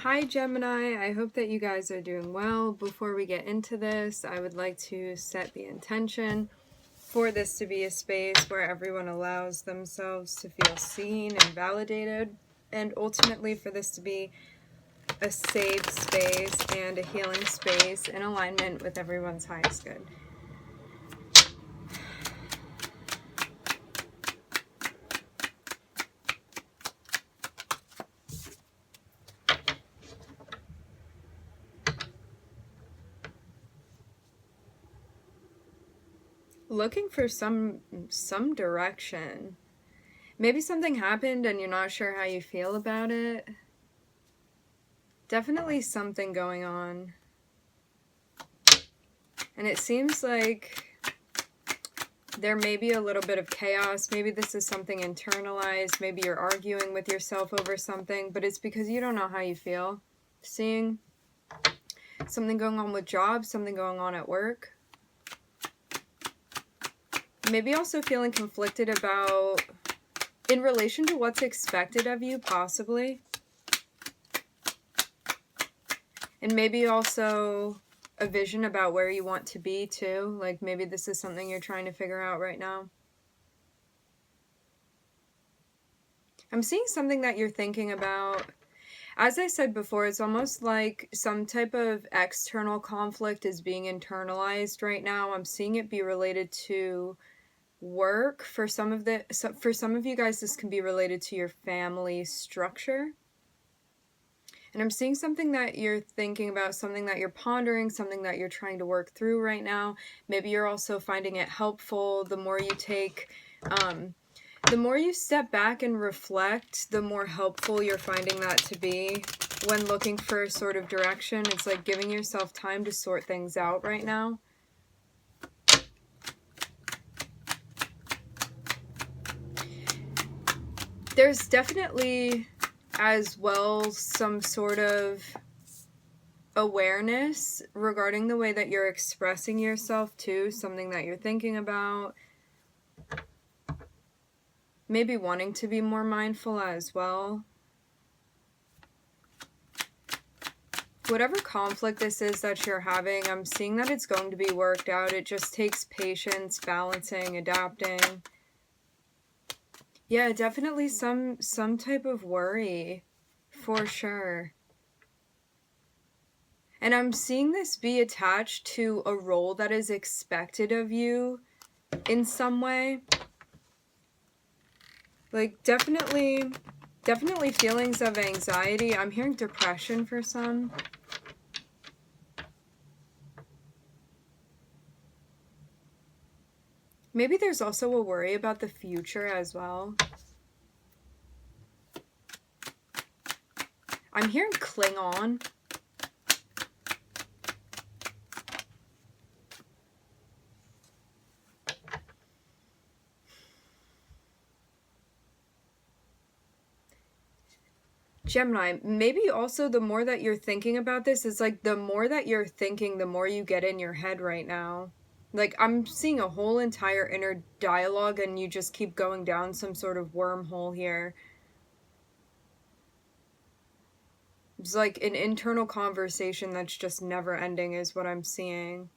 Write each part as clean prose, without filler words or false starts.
Hi Gemini, I hope that you guys are doing well. Before we get into this, I would like to set the intention for this to be a space where everyone allows themselves to feel seen and validated, and ultimately for this to be a safe space and a healing space in alignment with everyone's highest good. Looking for some direction. Maybe something happened and you're not sure how you feel about it. Definitely something going on. And it seems like there may be a little bit of chaos. Maybe this is something internalized. Maybe you're arguing with yourself over something, but it's because you don't know how you feel. Seeing something going on with jobs, something going on at work. Maybe also feeling conflicted about, in relation to what's expected of you, possibly. And maybe also a vision about where you want to be too. Like maybe this is something you're trying to figure out right now. I'm seeing something that you're thinking about. As I said before, it's almost like some type of external conflict is being internalized right now. I'm seeing it be related to work. For some of you guys, this can be related to your family structure. And I'm seeing something that you're thinking about, something that you're pondering, something that you're trying to work through right now. Maybe you're also finding it helpful. The more you step back and reflect, the more helpful you're finding that to be when looking for a sort of direction. It's like giving yourself time to sort things out right now. There's definitely as well some sort of awareness regarding the way that you're expressing yourself too, something that you're thinking about. Maybe wanting to be more mindful as well. Whatever conflict this is that you're having, I'm seeing that it's going to be worked out. It just takes patience, balancing, adapting. Yeah, definitely some type of worry, for sure. And I'm seeing this be attached to a role that is expected of you in some way. Like definitely feelings of anxiety. I'm hearing depression for some. Maybe there's also a worry about the future as well. I'm hearing cling on. Gemini, maybe also the more that you're thinking about this, is like the more that you're thinking, the more you get in your head right now. Like I'm seeing a whole entire inner dialogue and you just keep going down some sort of wormhole here. It's like an internal conversation that's just never ending is what I'm seeing.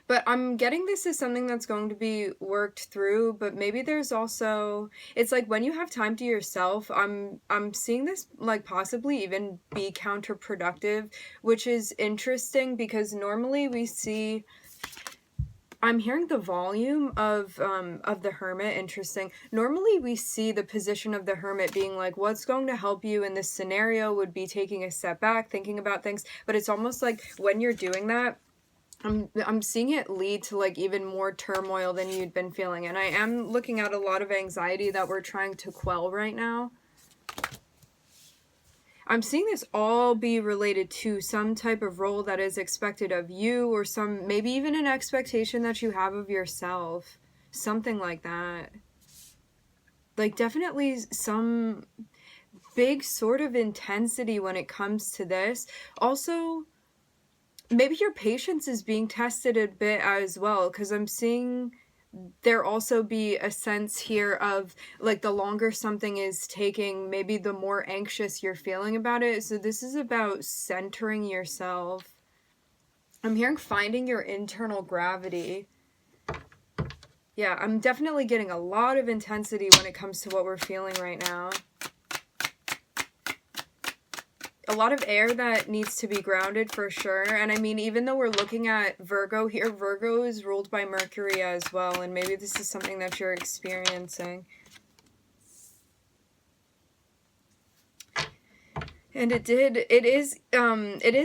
But I'm getting this as something that's going to be worked through, but maybe there's also, it's like when you have time to yourself, I'm seeing this like possibly even be counterproductive, which is interesting because normally we see, I'm hearing the volume of the Hermit. Interesting. Normally we see the position of the Hermit being like, what's going to help you in this scenario would be taking a step back, thinking about things. But it's almost like when you're doing that, I'm seeing it lead to like even more turmoil than you'd been feeling. And I am looking at a lot of anxiety that we're trying to quell right now. I'm seeing this all be related to some type of role that is expected of you, or some, maybe even an expectation that you have of yourself. Something like that. Like definitely some big sort of intensity when it comes to this. Also, maybe your patience is being tested a bit as well, because I'm seeing there also be a sense here of like the longer something is taking, maybe the more anxious you're feeling about it. So this is about centering yourself. I'm hearing finding your internal gravity. Yeah, I'm definitely getting a lot of intensity when it comes to what we're feeling right now. A lot of air that needs to be grounded for sure. And I mean, even though we're looking at Virgo here, Virgo is ruled by Mercury as well. And maybe this is something that you're experiencing. And it is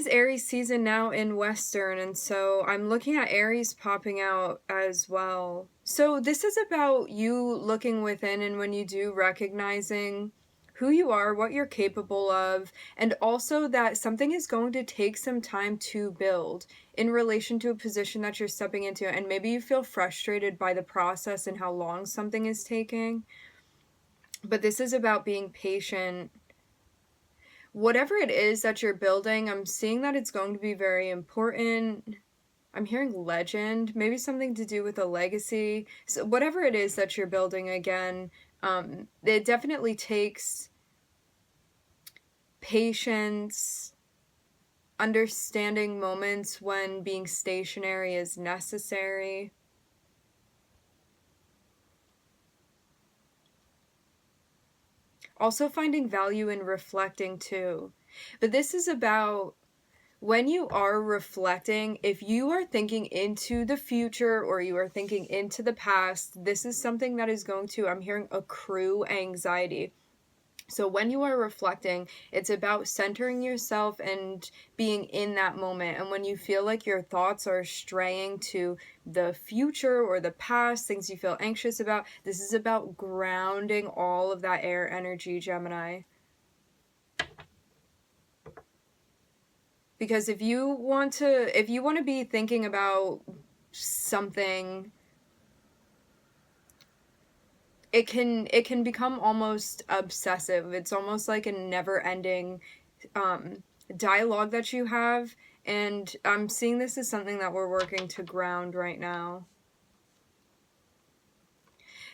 Aries season now in Western, and so I'm looking at Aries popping out as well. So this is about you looking within, and when you do, recognizing who you are, what you're capable of, and also that something is going to take some time to build in relation to a position that you're stepping into, and maybe you feel frustrated by the process and how long something is taking. But this is about being patient. Whatever it is that you're building, I'm seeing that it's going to be very important. I'm hearing legend, maybe something to do with a legacy. So whatever it is that you're building, again, it definitely takes patience, understanding moments when being stationary is necessary. Also finding value in reflecting too. But this is about when you are reflecting, if you are thinking into the future or you are thinking into the past, this is something that is going to, I'm hearing, accrue anxiety. So when you are reflecting, it's about centering yourself and being in that moment. And when you feel like your thoughts are straying to the future or the past, things you feel anxious about, this is about grounding all of that air energy, Gemini. Because if you want to be thinking about something, it can become almost obsessive. It's almost like a never-ending dialogue that you have, and I'm seeing this as something that we're working to ground right now.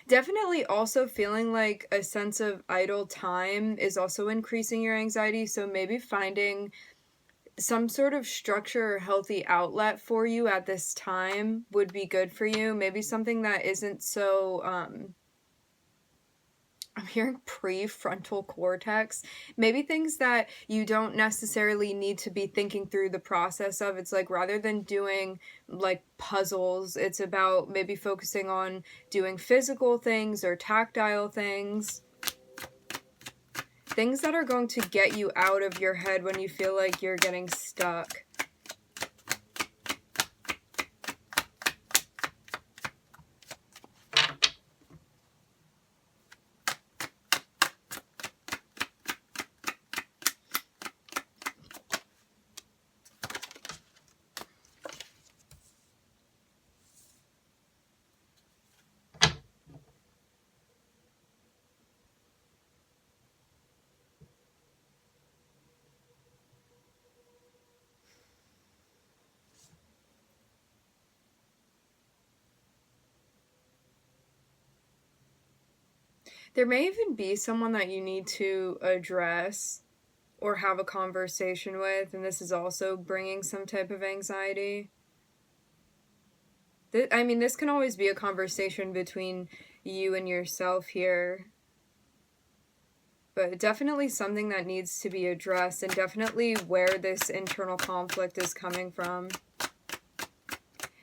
Definitely also feeling like a sense of idle time is also increasing your anxiety, so maybe finding some sort of structure or healthy outlet for you at this time would be good for you. Maybe something that isn't so I'm hearing prefrontal cortex. Maybe things that you don't necessarily need to be thinking through the process of. It's like rather than doing like puzzles, it's about maybe focusing on doing physical things or tactile things. Things that are going to get you out of your head when you feel like you're getting stuck. There may even be someone that you need to address or have a conversation with, and this is also bringing some type of anxiety. I mean, this can always be a conversation between you and yourself here, but definitely something that needs to be addressed, and definitely where this internal conflict is coming from.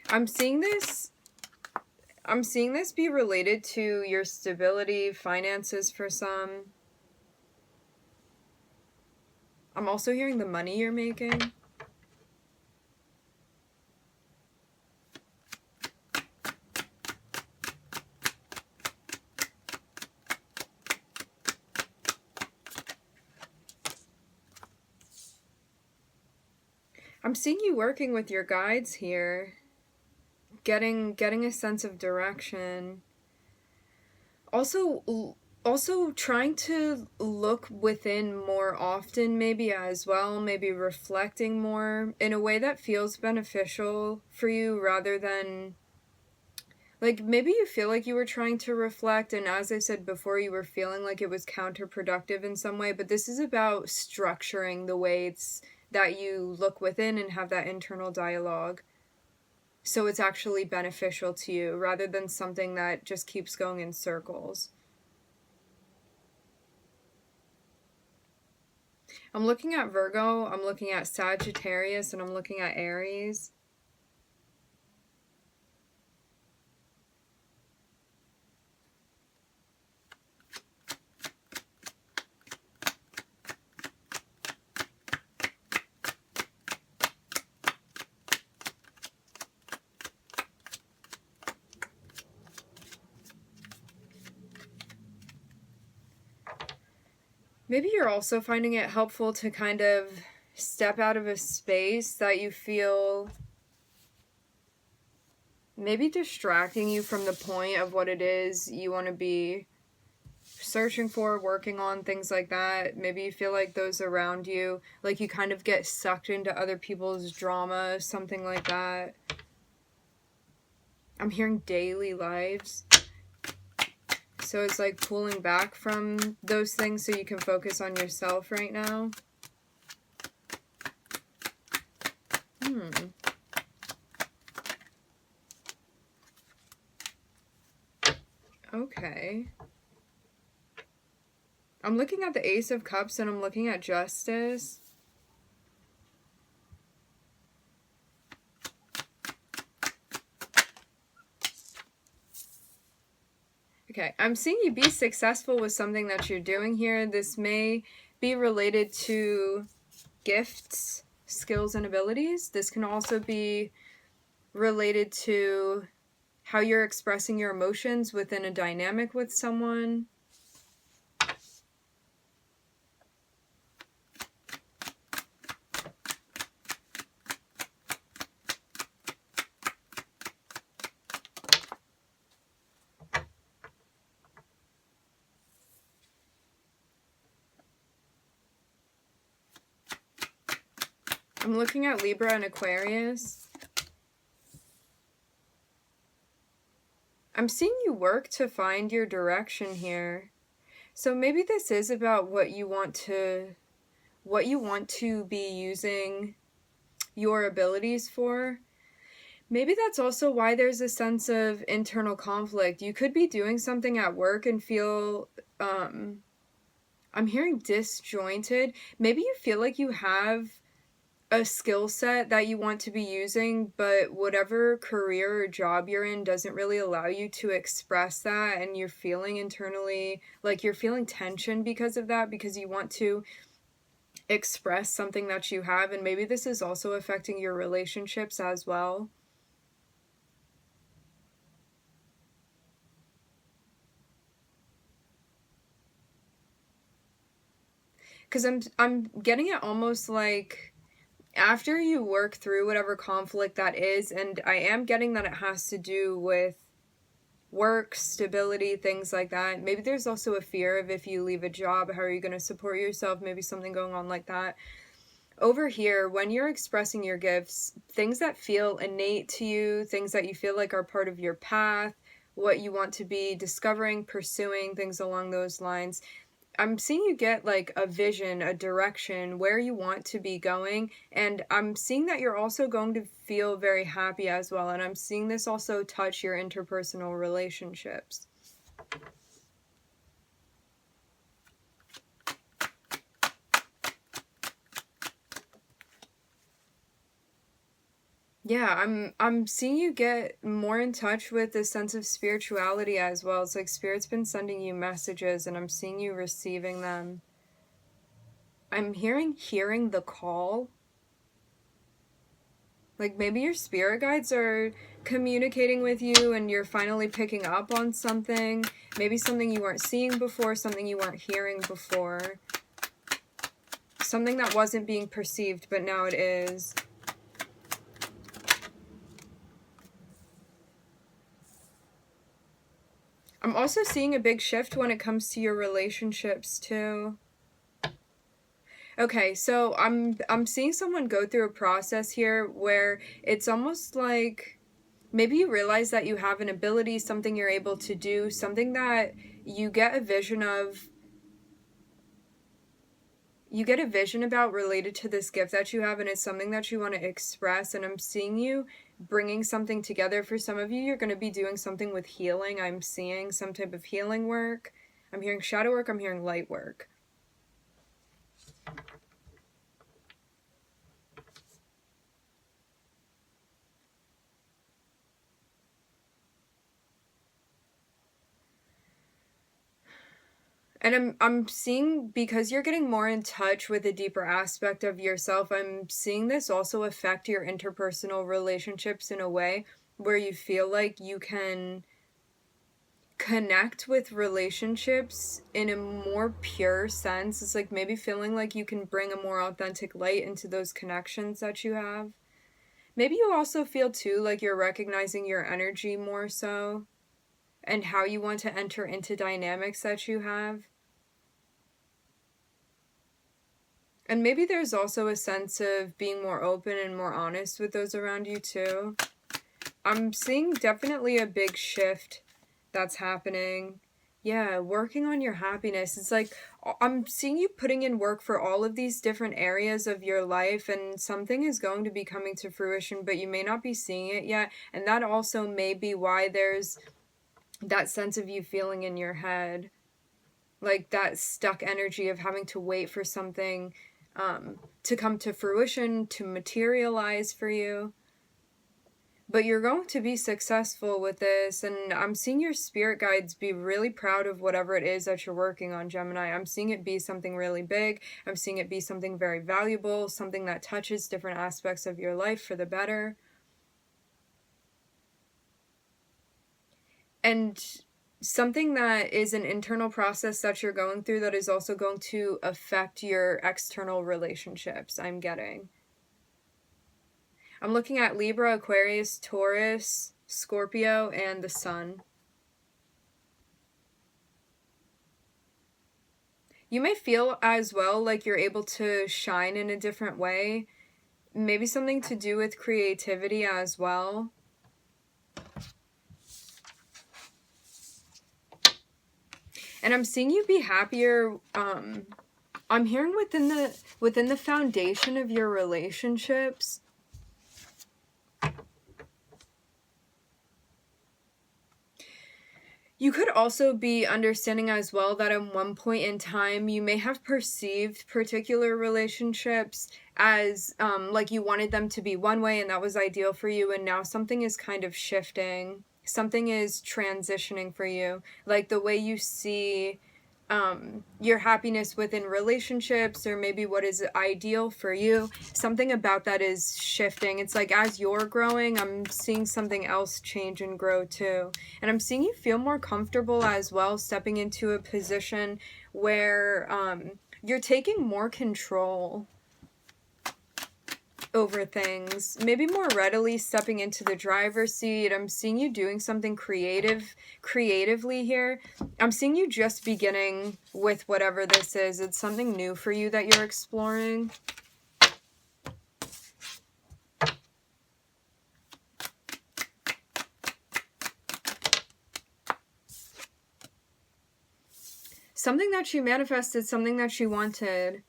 I'm seeing this be related to your stability, finances for some. I'm also hearing the money you're making. I'm seeing you working with your guides here. Getting a sense of direction. Also trying to look within more often maybe as well, maybe reflecting more in a way that feels beneficial for you rather than Like, maybe you feel like you were trying to reflect, and as I said before, you were feeling like it was counterproductive in some way, but this is about structuring the ways that you look within and have that internal dialogue. So it's actually beneficial to you rather than something that just keeps going in circles. I'm looking at Virgo, I'm looking at Sagittarius, and I'm looking at Aries. Maybe you're also finding it helpful to kind of step out of a space that you feel maybe distracting you from the point of what it is you want to be searching for, working on, things like that. Maybe you feel like those around you, like you kind of get sucked into other people's drama, something like that. I'm hearing daily lives. So it's like pulling back from those things so you can focus on yourself right now. Okay. I'm looking at the Ace of Cups and I'm looking at Justice. Okay, I'm seeing you be successful with something that you're doing here. This may be related to gifts, skills, and abilities. This can also be related to how you're expressing your emotions within a dynamic with someone. I'm looking at Libra and Aquarius. I'm seeing you work to find your direction here. So maybe this is about what you want to be using your abilities for. Maybe that's also why there's a sense of internal conflict. You could be doing something at work and feel I'm hearing disjointed. Maybe you feel like you have a skill set that you want to be using, but whatever career or job you're in doesn't really allow you to express that, and you're feeling internally like you're feeling tension because of that, because you want to express something that you have, and maybe this is also affecting your relationships as well. Because I'm getting it almost like after you work through whatever conflict that is, and I am getting that it has to do with work, stability, things like that. Maybe there's also a fear of if you leave a job, how are you going to support yourself? Maybe something going on like that. Over here, when you're expressing your gifts, things that feel innate to you, things that you feel like are part of your path, what you want to be discovering, pursuing, things along those lines, I'm seeing you get like a vision, a direction, where you want to be going. And I'm seeing that you're also going to feel very happy as well. And I'm seeing this also touch your interpersonal relationships. Yeah, I'm seeing you get more in touch with a sense of spirituality as well. It's like Spirit's been sending you messages and I'm seeing you receiving them. I'm hearing the call. Like maybe your spirit guides are communicating with you and you're finally picking up on something. Maybe something you weren't seeing before, something you weren't hearing before. Something that wasn't being perceived, but now it is. I'm also seeing a big shift when it comes to your relationships too. Okay, so I'm seeing someone go through a process here where it's almost like Maybe you realize that you have an ability, something you're able to do, something that you get a vision of. You get a vision about related to this gift that you have, and it's something that you want to express. And I'm seeing you bringing something together. For some of you, you're going to be doing something with healing. I'm seeing some type of healing work. I'm hearing shadow work. I'm hearing light work. And I'm seeing, because you're getting more in touch with a deeper aspect of yourself, I'm seeing this also affect your interpersonal relationships in a way where you feel like you can connect with relationships in a more pure sense. It's like maybe feeling like you can bring a more authentic light into those connections that you have. Maybe you also feel too like you're recognizing your energy more so, and how you want to enter into dynamics that you have. And maybe there's also a sense of being more open and more honest with those around you too. I'm seeing definitely a big shift that's happening. Yeah, working on your happiness. It's like I'm seeing you putting in work for all of these different areas of your life, and something is going to be coming to fruition, but you may not be seeing it yet. And that also may be why there's that sense of you feeling in your head, like that stuck energy of having to wait for something to come to fruition, to materialize for you. But you're going to be successful with this, and I'm seeing your spirit guides be really proud of whatever it is that you're working on, Gemini. I'm seeing it be something really big. I'm seeing it be something very valuable, something that touches different aspects of your life for the better. And something that is an internal process that you're going through that is also going to affect your external relationships, I'm getting. I'm looking at Libra, Aquarius, Taurus, Scorpio, and the Sun. You may feel as well like you're able to shine in a different way. Maybe something to do with creativity as well. And I'm seeing you be happier. I'm hearing within the foundation of your relationships. You could also be understanding as well that at one point in time, you may have perceived particular relationships as like you wanted them to be one way and that was ideal for you, and now something is kind of shifting. Something is transitioning for you. Like the way you see your happiness within relationships, or maybe what is ideal for you, something about that is shifting. It's like as you're growing, I'm seeing something else change and grow too. And I'm seeing you feel more comfortable as well, stepping into a position where you're taking more control over things, maybe more readily stepping into the driver's seat. I'm seeing you doing something creatively here. I'm seeing you just beginning with whatever this is. It's something new for you that you're exploring. Something that you manifested, something that you wanted.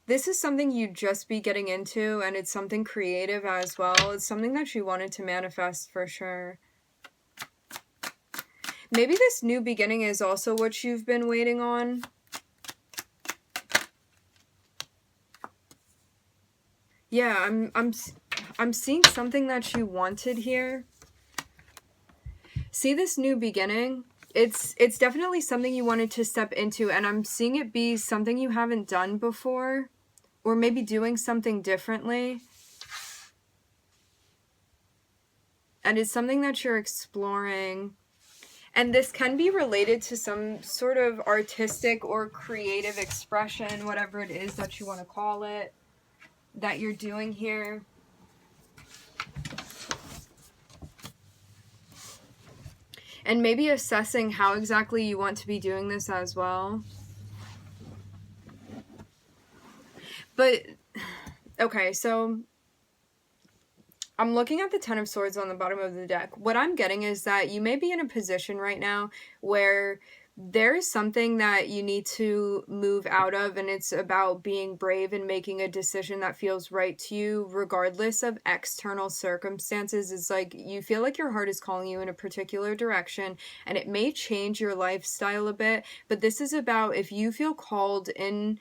This is something you'd just be getting into, and it's something creative as well. It's something that you wanted to manifest for sure. Maybe this new beginning is also what you've been waiting on. Yeah, I'm seeing something that you wanted here. See this new beginning? It's definitely something you wanted to step into, and I'm seeing it be something you haven't done before, or maybe doing something differently. And it's something that you're exploring. And this can be related to some sort of artistic or creative expression, whatever it is that you want to call it, that you're doing here. And maybe assessing how exactly you want to be doing this as well. But, okay, so I'm looking at the Ten of Swords on the bottom of the deck. What I'm getting is that you may be in a position right now where there is something that you need to move out of, and it's about being brave and making a decision that feels right to you regardless of external circumstances. It's like you feel like your heart is calling you in a particular direction, and it may change your lifestyle a bit, but this is about if you feel called in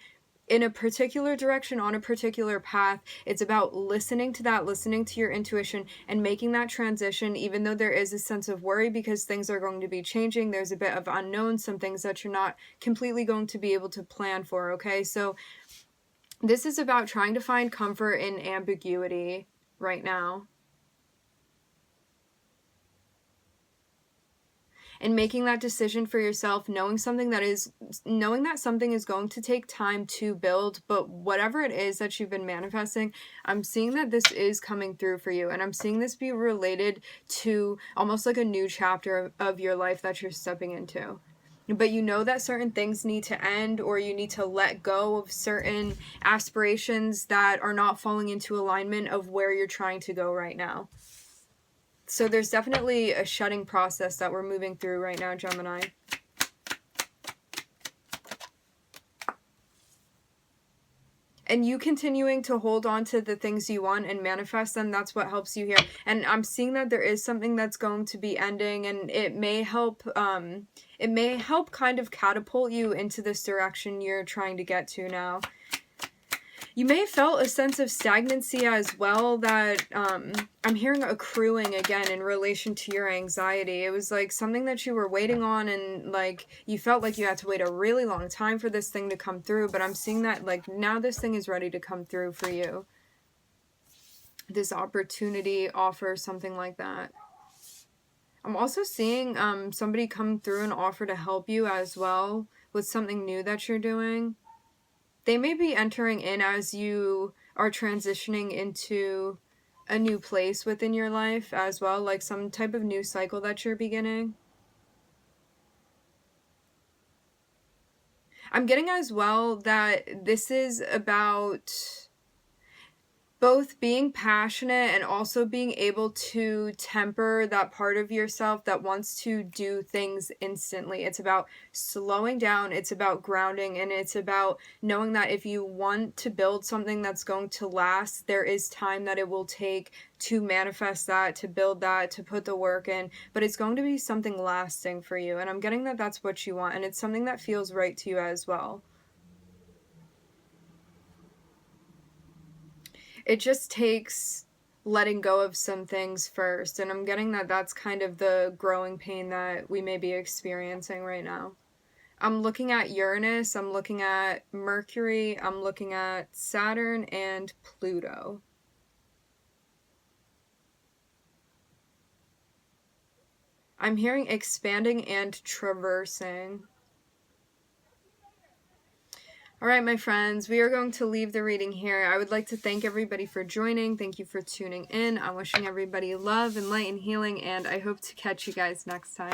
a particular direction, on a particular path. It's about listening to that, listening to your intuition, and making that transition, even though there is a sense of worry because things are going to be changing. There's a bit of unknown, some things that you're not completely going to be able to plan for, okay? So this is about trying to find comfort in ambiguity right now. And making that decision for yourself, knowing that something is going to take time to build, but whatever it is that you've been manifesting, I'm seeing that this is coming through for you, and I'm seeing this be related to almost like a new chapter of your life that you're stepping into. But you know that certain things need to end, or you need to let go of certain aspirations that are not falling into alignment of where you're trying to go right now. So there's definitely a shedding process that we're moving through right now, Gemini. And you continuing to hold on to the things you want and manifest them, that's what helps you here. And I'm seeing that there is something that's going to be ending, and it may help kind of catapult you into this direction you're trying to get to now. You may have felt a sense of stagnancy as well that I'm hearing accruing again in relation to your anxiety. It was like something that you were waiting on, and like you felt like you had to wait a really long time for this thing to come through, but I'm seeing that like now this thing is ready to come through for you. This opportunity, offer, something like that. I'm also seeing somebody come through and offer to help you as well with something new that you're doing. They may be entering in as you are transitioning into a new place within your life as well, like some type of new cycle that you're beginning. I'm getting as well that this is about both being passionate and also being able to temper that part of yourself that wants to do things instantly. It's about slowing down, it's about grounding, and it's about knowing that if you want to build something that's going to last, there is time that it will take to manifest that, to build that, to put the work in, but it's going to be something lasting for you. And I'm getting that that's what you want, and it's something that feels right to you as well. It just takes letting go of some things first, and I'm getting that that's kind of the growing pain that we may be experiencing right now. I'm looking at Uranus, I'm looking at Mercury, I'm looking at Saturn and Pluto. I'm hearing expanding and traversing. All right, my friends, we are going to leave the reading here. I would like to thank everybody for joining. Thank you for tuning in. I'm wishing everybody love and light and healing, and I hope to catch you guys next time.